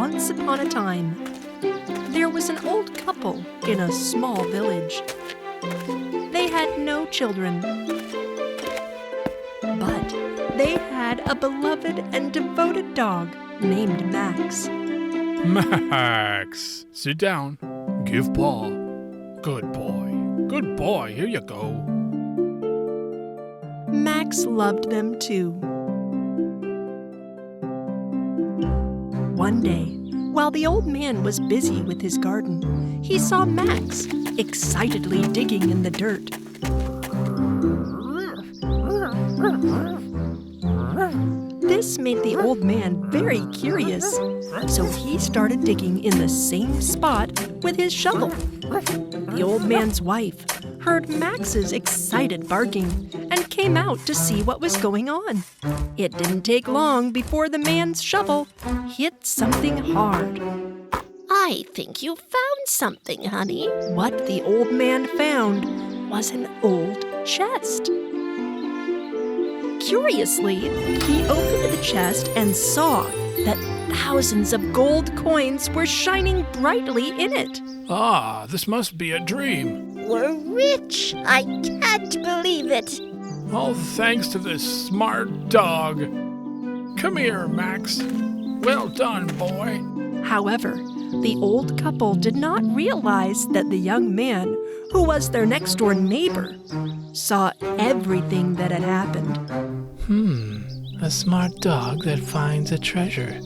Once upon a time, there was an old couple in a small village. They had no children, but they had a beloved and devoted dog named Max. Max, sit down. Give paw. Good boy. Good boy. Here you go. Max loved them too. One day, while the old man was busy with his garden, he saw Max excitedly digging in the dirt. This made the old man very curious, so he started digging in the same spot with his shovel. The old man's wife heard Max's excited barking and came out to see what was going on. It didn't take long before the man's shovel hit something hard. I think you found something, honey. What the old man found was an old chest. Curiously, he opened the chest and saw that thousands of gold coins were shining brightly in it. Ah, this must be a dream. We're rich. I can't believe it. All thanks to this smart dog. Come here, Max. Well done, boy. However, the old couple did not realize that the young man, who was their next-door neighbor, saw everything that had happened. A smart dog that finds a treasure.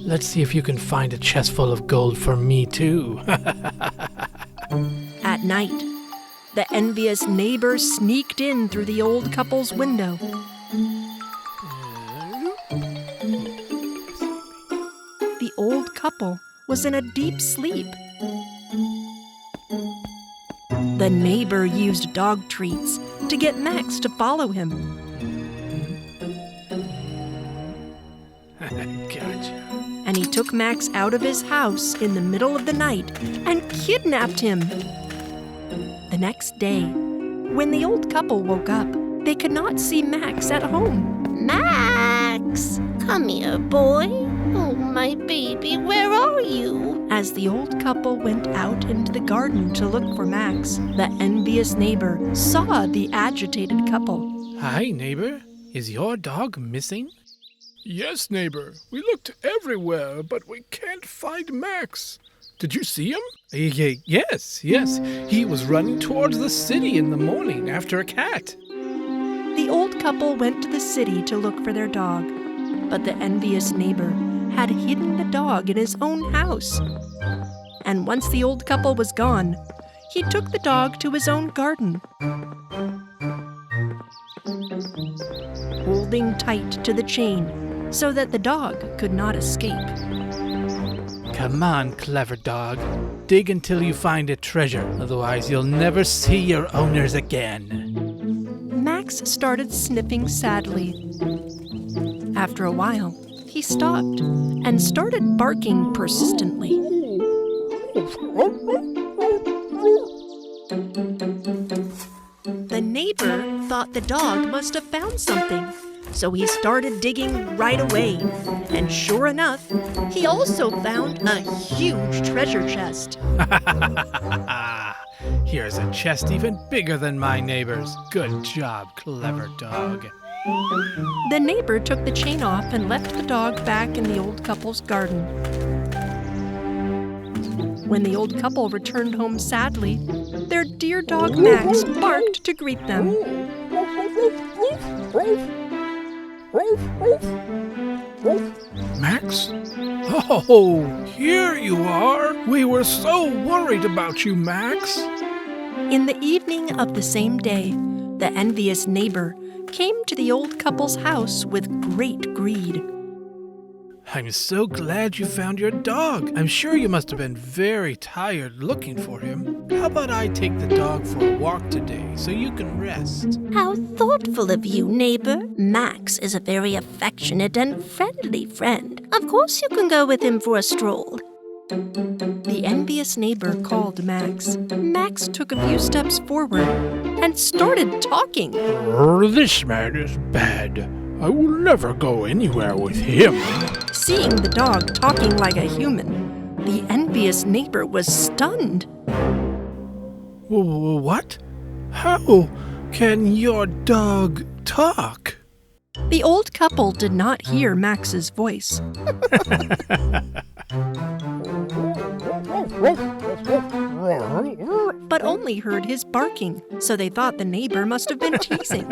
Let's see if you can find a chest full of gold for me, too. At night, the envious neighbor sneaked in through the old couple's window. The old couple was in a deep sleep. The neighbor used dog treats to get Max to follow him. Gotcha. And he took Max out of his house in the middle of the night and kidnapped him. The next day, when the old couple woke up, they could not see Max at home. Max! Come here, boy. Oh, my baby, where are you? As the old couple went out into the garden to look for Max, the envious neighbor saw the agitated couple. Hi, neighbor. Is your dog missing? Yes, neighbor. We looked everywhere, but we can't find Max. Did you see him? Yes. He was running towards the city in the morning after a cat. The old couple went to the city to look for their dog, but the envious neighbor had hidden the dog in his own house. And once the old couple was gone, he took the dog to his own garden. Holding tight to the chain so that the dog could not escape. Come on, clever dog. Dig until you find a treasure, otherwise you'll never see your owners again. Max started sniffing sadly. After a while, he stopped and started barking persistently. The neighbor thought the dog must have found something, so he started digging right away. And sure enough, he also found a huge treasure chest. Here's a chest even bigger than my neighbor's. Good job, clever dog. The neighbor took the chain off and left the dog back in the old couple's garden. When the old couple returned home sadly, their dear dog Max barked to greet them. Max? Oh, here you are. We were so worried about you, Max. In the evening of the same day, the envious neighbor came to the old couple's house with great greed. I'm so glad you found your dog. I'm sure you must have been very tired looking for him. How about I take the dog for a walk today so you can rest? How thoughtful of you, neighbor. Max is a very affectionate and friendly friend. Of course you can go with him for a stroll. The envious neighbor called Max. Max took a few steps forward and started talking. This man is bad. I will never go anywhere with him. Seeing the dog talking like a human, the envious neighbor was stunned. What? How can your dog talk? The old couple did not hear Max's voice. But only heard his barking, so they thought the neighbor must have been teasing.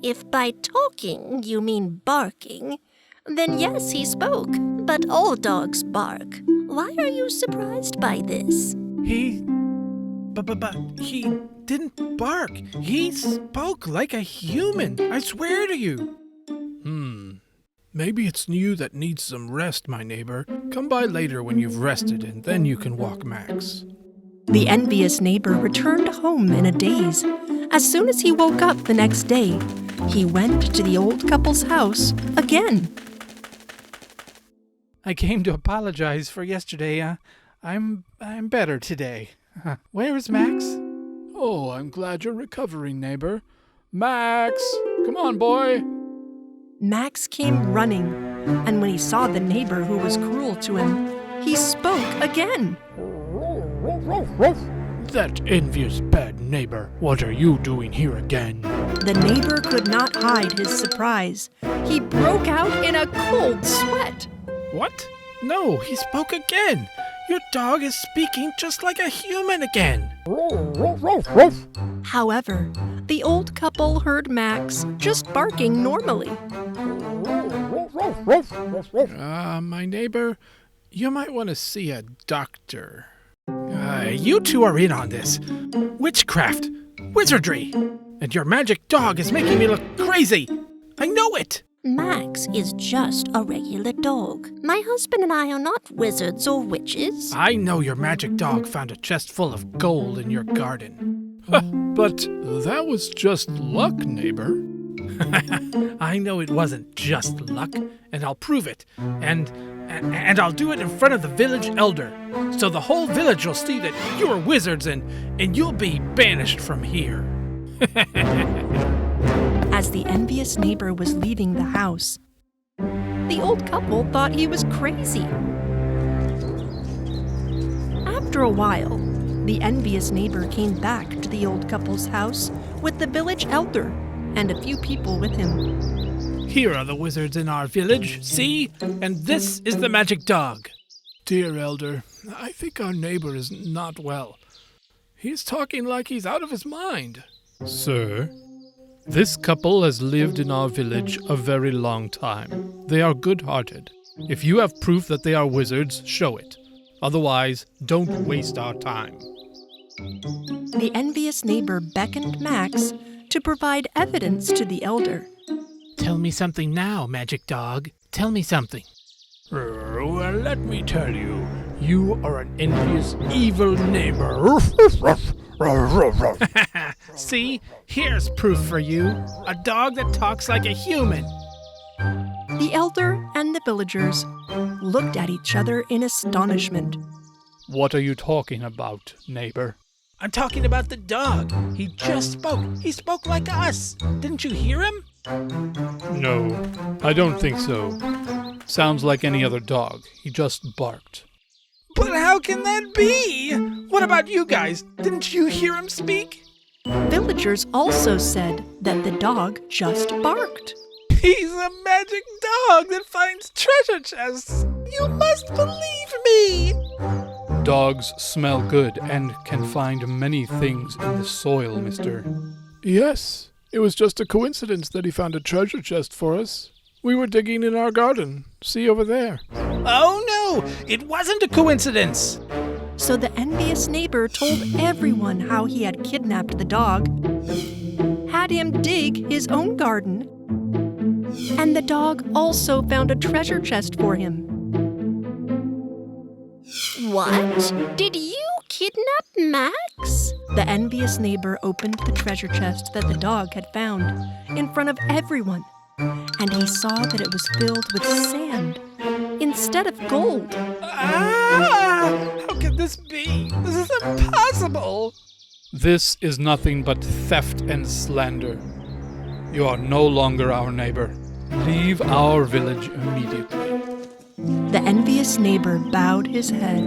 If by talking you mean barking, then yes, he spoke. But all dogs bark. Why are you surprised by this? But he didn't bark. He spoke like a human. I swear to you. Maybe it's you that needs some rest, my neighbor. Come by later when you've rested, and then you can walk Max. The envious neighbor returned home in a daze. As soon as he woke up the next day, he went to the old couple's house again. I came to apologize for yesterday. I'm better today. Where is Max? Oh, I'm glad you're recovering, neighbor. Max, come on, boy. Max came running, and when he saw the neighbor who was cruel to him, he spoke again. That envious bad neighbor, what are you doing here again? The neighbor could not hide his surprise. He broke out in a cold sweat. What? No, he spoke again. Your dog is speaking just like a human again. However, the old couple heard Max just barking normally. My neighbor, you might want to see a doctor. You two are in on this. Witchcraft, wizardry, and your magic dog is making me look crazy. I know it. Max is just a regular dog. My husband and I are not wizards or witches. I know your magic dog found a chest full of gold in your garden. But that was just luck, neighbor. I know it wasn't just luck, and I'll prove it. And I'll do it in front of the village elder. So the whole village will see that you're wizards and you'll be banished from here. As the envious neighbor was leaving the house, the old couple thought he was crazy. After a while, the envious neighbor came back to the old couple's house with the village elder and a few people with him. Here are the wizards in our village, see? And this is the magic dog. Dear elder, I think our neighbor is not well. He's talking like he's out of his mind. Sir, this couple has lived in our village a very long time. They are good-hearted. If you have proof that they are wizards, show it. Otherwise, don't waste our time. The envious neighbor beckoned Max to provide evidence to the elder. Tell me something now, magic dog. Tell me something. Well, let me tell you, you are an envious, evil neighbor. See? Here's proof for you. A dog that talks like a human. The elder and the villagers looked at each other in astonishment. What are you talking about, neighbor? I'm talking about the dog. He just spoke. He spoke like us. Didn't you hear him? No, I don't think so. Sounds like any other dog. He just barked. But how can that be? What about you guys? Didn't you hear him speak? Villagers also said that the dog just barked. He's a magic dog that finds treasure chests. You must believe me. Dogs smell good and can find many things in the soil, mister. Yes, it was just a coincidence that he found a treasure chest for us. We were digging in our garden. See over there. Oh no, it wasn't a coincidence. So the envious neighbor told everyone how he had kidnapped the dog, had him dig his own garden, and the dog also found a treasure chest for him. What? Did you kidnap Max? The envious neighbor opened the treasure chest that the dog had found in front of everyone, and he saw that it was filled with sand instead of gold. How can this be? This is impossible. This is nothing but theft and slander. You are no longer our neighbor. Leave our village immediately. The envious neighbor bowed his head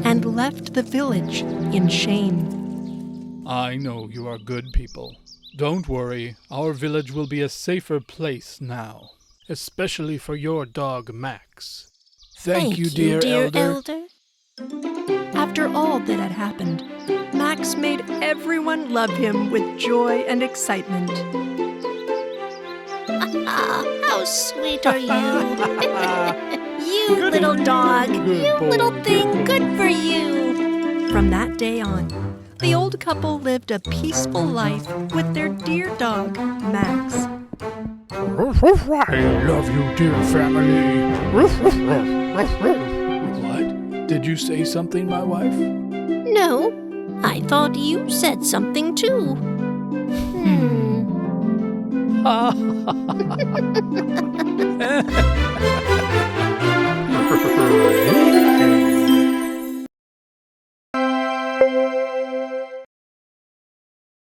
and left the village in shame. I know you are good people. Don't worry, our village will be a safer place now, especially for your dog Max. Thank you, dear elder. After all that had happened, Max made everyone love him with joy and excitement. Ah, how sweet are you? You little dog. You little thing. Good for you. From that day on, the old couple lived a peaceful life with their dear dog, Max. I love you, dear family. What? Did you say something, my wife? No, I thought you said something too.